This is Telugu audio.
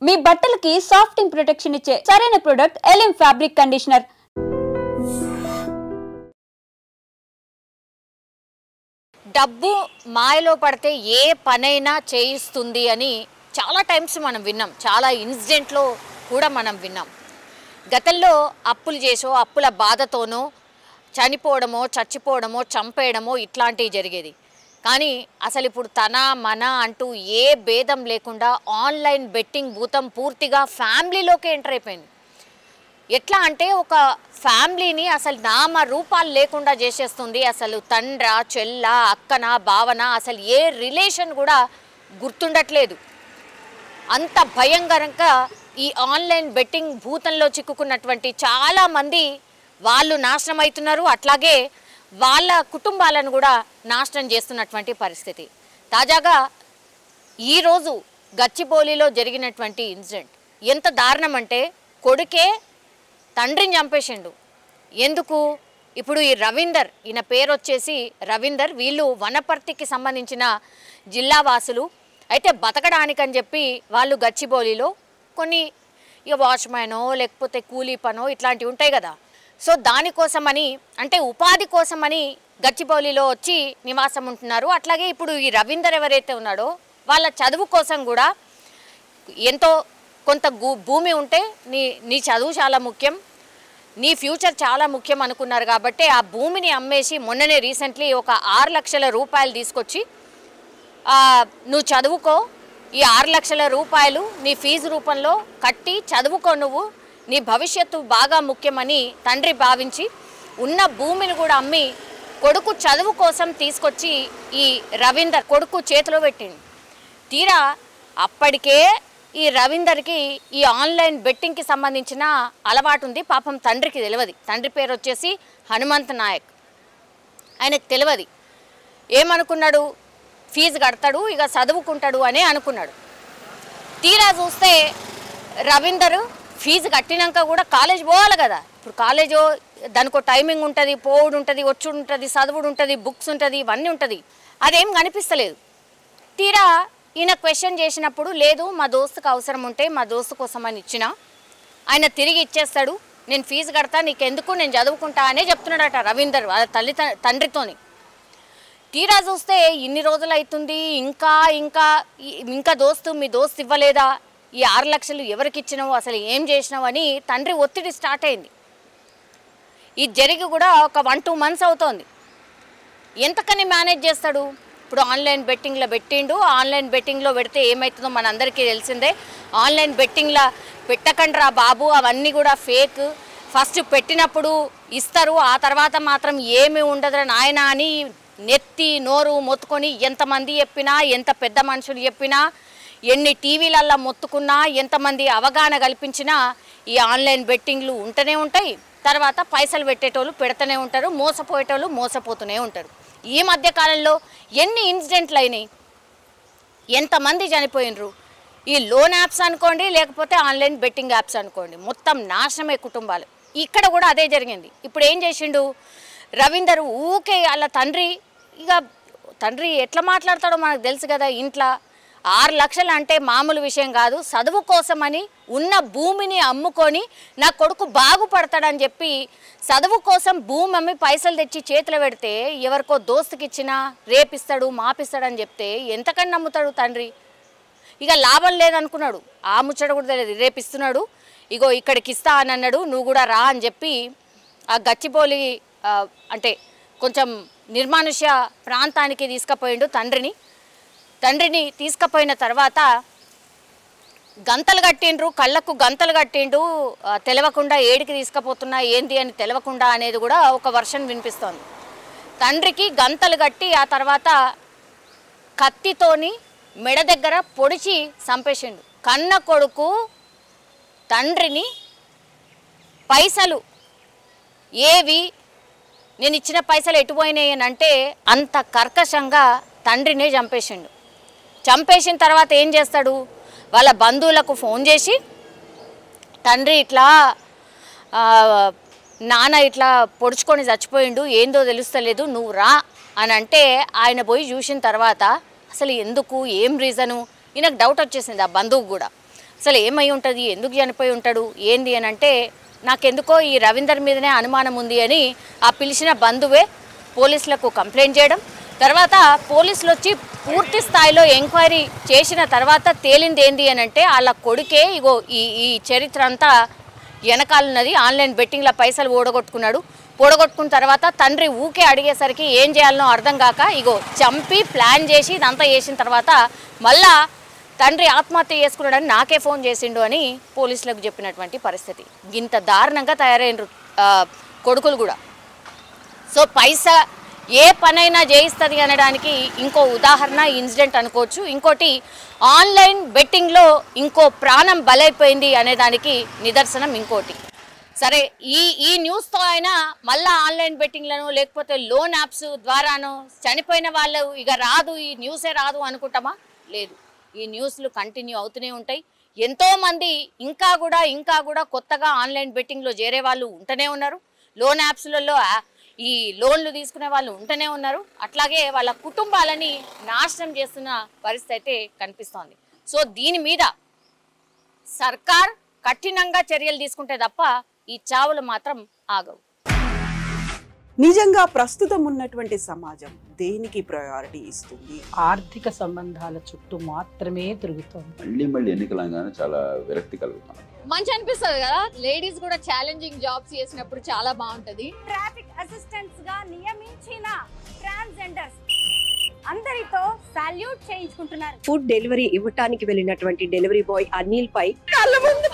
మీ బట్టలకి సాఫ్టింగ్ ప్రొటెక్షన్ ఇచ్చే సరైన ప్రొడక్ట్ ఎలిమ్ ఫ్యాబ్రిక్ కండిషనర్. డబ్బు మాయలో పడితే ఏ పనైనా చేయిస్తుంది అని చాలా టైమ్స్ మనం విన్నాం. చాలా ఇన్సిడెంట్లో కూడా మనం విన్నాం. గతంలో అప్పులు చేసో అప్పుల బాధతోనో చనిపోవడమో చచ్చిపోవడమో చంపేయడమో ఇట్లాంటివి జరిగేది. కానీ అసలు ఇప్పుడు తన మన అంటూ ఏ భేదం లేకుండా ఆన్లైన్ బెట్టింగ్ భూతం పూర్తిగా ఫ్యామిలీలోకి ఎంటర్ అయిపోయింది. ఎట్లా అంటే ఒక ఫ్యామిలీని అసలు నామ రూపాలు లేకుండా చేసేస్తుంది. అసలు తండ్ర చెల్ల అక్కన భావన అసలు ఏ రిలేషన్ కూడా గుర్తుండట్లేదు. అంత భయంకరంగా ఈ ఆన్లైన్ బెట్టింగ్ భూతంలో చిక్కుకున్నటువంటి చాలామంది వాళ్ళు నాశనం అవుతున్నారు. అట్లాగే వాళ్ళ కుటుంబాలను కూడా నాశనం చేస్తున్నటువంటి పరిస్థితి. తాజాగా ఈరోజు గచ్చిబౌలిలో జరిగినటువంటి ఇన్సిడెంట్ ఎంత దారుణం అంటే కొడుకే తండ్రిని చంపేసిండు. ఎందుకు? ఇప్పుడు ఈ రవీందర్, ఈయన పేరు వచ్చేసి రవీందర్, వీళ్ళు వనపర్తికి సంబంధించిన జిల్లా వాసులు. అయితే బతకడానికని చెప్పి వాళ్ళు గచ్చిబౌలిలో కొన్ని ఇక వాచ్మ్యానో లేకపోతే కూలీ పనో ఇట్లాంటివి ఉంటాయి కదా, సో దానికోసమని అంటే ఉపాధి కోసమని గచ్చిబౌలిలో వచ్చి నివాసం ఉంటున్నారు. అట్లాగే ఇప్పుడు ఈ రవీందర్ ఎవరైతే ఉన్నాడో వాళ్ళ చదువు కోసం కూడా ఎంతో కొంత భూమి ఉంటే నీ చదువు చాలా ముఖ్యం, నీ ఫ్యూచర్ చాలా ముఖ్యం అనుకున్నారు. కాబట్టి ఆ భూమిని అమ్మేసి మొన్ననే రీసెంట్లీ ఒక 6 లక్షల రూపాయలు తీసుకొచ్చి నువ్వు చదువుకో, ఈ 6 లక్షల రూపాయలు నీ ఫీజు రూపంలో కట్టి చదువుకో, నువ్వు నీ భవిష్యత్తు బాగా ముఖ్యమని తండ్రి భావించి ఉన్న భూమిని కూడా అమ్మి కొడుకు చదువు కోసం తీసుకొచ్చి ఈ రవీందర్ కొడుకు చేతిలో పెట్టింది. తీరా అప్పటికే ఈ రవీందర్కి ఈ ఆన్లైన్ బెట్టింగ్కి సంబంధించిన అలవాటు ఉంది. పాపం తండ్రికి తెలియదు. తండ్రి పేరు వచ్చేసి హనుమంత్ నాయక్. ఆయనకు తెలియదు. ఏమనుకున్నాడు? ఫీజు కడతాడు, ఇక చదువుకుంటాడు అని అనుకున్నాడు. తీరా చూస్తే రవీందర్ ఫీజు కట్టినాక కూడా కాలేజ్ పోవాలి కదా. ఇప్పుడు కాలేజు దానికి ఒక టైమింగ్ ఉంటుంది, పోవుడు ఉంటుంది, వచ్చుడు ఉంటుంది, చదువుడు ఉంటుంది, బుక్స్ ఉంటుంది, ఇవన్నీ ఉంటుంది. అదేం కనిపిస్తలేదు. తీరా ఈయన క్వశ్చన్ చేసినప్పుడు లేదు, మా దోస్తుకు అవసరం ఉంటే మా దోస్తు కోసం అని ఇచ్చిన, ఆయన తిరిగి ఇచ్చేస్తాడు, నేను ఫీజు కడతా, నీకెందుకు, నేను చదువుకుంటా అనే చెప్తున్నాడట రవీందర్ వాళ్ళ తండ్రితోని. తీరా చూస్తే ఇన్ని రోజులు అవుతుంది, ఇంకా మీ దోస్తు ఇవ్వలేదా, ఈ 6 లక్షలు ఎవరికి ఇచ్చినావు, అసలు ఏం చేసినావు అని తండ్రి ఒత్తిడి స్టార్ట్ అయింది. ఇది జరిగి కూడా ఒక 1-2 మంత్స్ అవుతోంది. ఎంతకని మేనేజ్ చేస్తాడు? ఇప్పుడు ఆన్లైన్ బెట్టింగ్లో పెట్టిండు. ఆన్లైన్ బెట్టింగ్లో పెడితే ఏమవుతుందో మనందరికీ తెలిసిందే. ఆన్లైన్ బెట్టింగ్లో పెట్టకండ్రా బాబు, అవన్నీ కూడా ఫేక్. ఫస్ట్ పెట్టినప్పుడు ఇస్తారు, ఆ తర్వాత మాత్రం ఏమీ ఉండదురా నాయన అని నెత్తి నోరు మొత్తుకొని ఎంతమంది చెప్పినా, ఎంత పెద్ద మనుషులు చెప్పినా, ఎన్ని టీవీలల్లో మొత్తుకున్నా, ఎంతమంది అవగాహన కల్పించినా ఈ ఆన్లైన్ బెట్టింగ్లు ఉంటూనే ఉంటాయి. తర్వాత పైసలు పెట్టేటోళ్ళు పెడుతూనే ఉంటారు, మోసపోయేటోళ్ళు మోసపోతూనే ఉంటారు. ఈ మధ్యకాలంలో ఎన్ని ఇన్సిడెంట్లు అయినాయి, ఎంతమంది చనిపోయినరు. ఈ లోన్ యాప్స్ అనుకోండి, లేకపోతే ఆన్లైన్ బెట్టింగ్ యాప్స్ అనుకోండి, మొత్తం నాశనమే కుటుంబాలు. ఇక్కడ కూడా అదే జరిగింది. ఇప్పుడు ఏం చేసిండు రవీందర్? ఊకే వాళ్ళ తండ్రి ఎట్లా మాట్లాడతాడో మనకు తెలుసు కదా. ఇంట్లో 6 లక్షలు అంటే మామూలు విషయం కాదు. చదువు కోసమని ఉన్న భూమిని అమ్ముకొని నా కొడుకు బాగుపడతాడని చెప్పి చదువు కోసం భూమి అమ్మి పైసలు తెచ్చి చేతిలో పెడితే ఎవరికో దోస్తుకి ఇచ్చినా రేపిస్తాడు మాపిస్తాడని చెప్తే ఎంతకని నమ్ముతాడు తండ్రి? ఇక లాభం లేదనుకున్నాడు. ఆ ముచ్చట కూడా తెలియదు. రేపిస్తున్నాడు, ఇగో ఇక్కడికి ఇస్తా అని అన్నాడు, నువ్వు కూడా రా అని చెప్పి ఆ గచ్చిబౌలి అంటే కొంచెం నిర్మానుష్య ప్రాంతానికి తీసుకుపోయిండు తండ్రిని తీసుకుపోయిన తర్వాత గంతలు కట్టిండ్రు, కళ్ళకు గంతలు కట్టిండు. తెలవకుండా ఏడికి తీసుకుపోతున్నా ఏంది అని తెలవకుండా అనేది కూడా ఒక వర్షన్ వినిపిస్తోంది. తండ్రికి గంతలు కట్టి ఆ తర్వాత కత్తితోని మెడ దగ్గర పొడిచి చంపేసిండు. కన్న కొడుకు తండ్రిని పైసలు ఏవి, నేను ఇచ్చిన పైసలు ఎటుపోయినాయి అని అంటే అంత కర్కశంగా తండ్రినే చంపేసిండు. చంపేసిన తర్వాత ఏం చేస్తాడు? వాళ్ళ బంధువులకు ఫోన్ చేసి తండ్రి ఇట్లా నాన్న ఇట్లా పొడుచుకొని చచ్చిపోయిండు, ఏందో తెలుస్తలేదు, నువ్వు రా అని అంటే ఆయన పోయి చూసిన తర్వాత అసలు ఎందుకు, ఏం రీజను, ఈయనకు డౌట్ వచ్చేసింది ఆ బంధువుకు కూడా. అసలు ఏమై ఉంటుంది, ఎందుకు చనిపోయి ఉంటాడు ఏంది అని అంటే నాకెందుకో ఈ రవీందర్ మీదనే అనుమానం ఉంది అని ఆ పిలిచిన బంధువే పోలీసులకు కంప్లైంట్ చేయడం, తర్వాత పోలీసులు వచ్చి పూర్తి స్థాయిలో ఎంక్వైరీ చేసిన తర్వాత తేలింది ఏంది అని అంటే వాళ్ళ కొడుకే ఇగో ఈ చరిత్ర అంతా వెనకాలన్నది. ఆన్లైన్ బెట్టింగ్ల పైసలు ఓడగొట్టుకున్న తర్వాత తండ్రి ఊకే అడిగేసరికి ఏం చేయాలనో అర్థం కాక ఇగో చంపి ప్లాన్ చేసి ఇదంతా చేసిన తర్వాత మళ్ళా తండ్రి ఆత్మహత్య చేసుకున్నాడని నాకే ఫోన్ చేసిండు అని పోలీసులకు చెప్పినటువంటి పరిస్థితి. ఇంత దారుణంగా తయారైనరు కొడుకులు కూడా. సో పైసా ఏ పనైనా చేయిస్తుంది అనడానికి ఇంకో ఉదాహరణ ఇన్సిడెంట్ అనుకోవచ్చు. ఇంకోటి ఆన్లైన్ బెట్టింగ్లో ఇంకో ప్రాణం బలైపోయింది అనేదానికి నిదర్శనం ఇంకోటి. సరే ఈ న్యూస్తో అయినా మళ్ళీ ఆన్లైన్ బెట్టింగ్లను లేకపోతే లోన్ యాప్స్ ద్వారానో చనిపోయిన వాళ్ళు ఇక రాదు, ఈ న్యూసే రాదు అనుకుంటామా? లేదు, ఈ న్యూస్లు కంటిన్యూ అవుతూనే ఉంటాయి. ఎంతోమంది ఇంకా కూడా కొత్తగా ఆన్లైన్ బెట్టింగ్లో చేరే వాళ్ళు ఉంటూనే ఉన్నారు. లోన్ యాప్స్లలో ఈ లోన్లు తీసుకునే వాళ్ళు ఉంటూనే ఉన్నారు. అట్లాగే వాళ్ళ కుటుంబాలని నాశనం చేస్తున్న పరిస్థితి అయితే కనిపిస్తోంది. సో దీని మీద సర్కార్ కఠినంగా చర్యలు తీసుకుంటే తప్ప ఈ చావులు మాత్రం ఆగవు. నిజంగా ప్రస్తుతం ఉన్నటువంటి సమాజం దేనికి ప్రయారిటీ ఇస్తుంది? ఆర్థిక సంబంధాల చుట్టూ మాత్రమే తిరుగుతోంది. మళ్ళీ ఎన్నికలంగానే చాలా విరక్తి కలుగుతాం. మంచి అనిపిస్తుంది కదా, లేడీస్ కూడా ఛాలెంజింగ్ జాబ్స్ చేసినప్పుడు చాలా బాగుంటది. ట్రాఫిక్ అసిస్టెంట్స్ గా నియమించిన ట్రాన్స్జెండర్స్ అందరితో సాల్యూట్ చేయించుకుంటున్నారు. ఫుడ్ డెలివరీ ఇవ్వటానికి వెళ్ళినటువంటి డెలివరీ బాయ్ అనిల్ పై కళ్ళ ముందు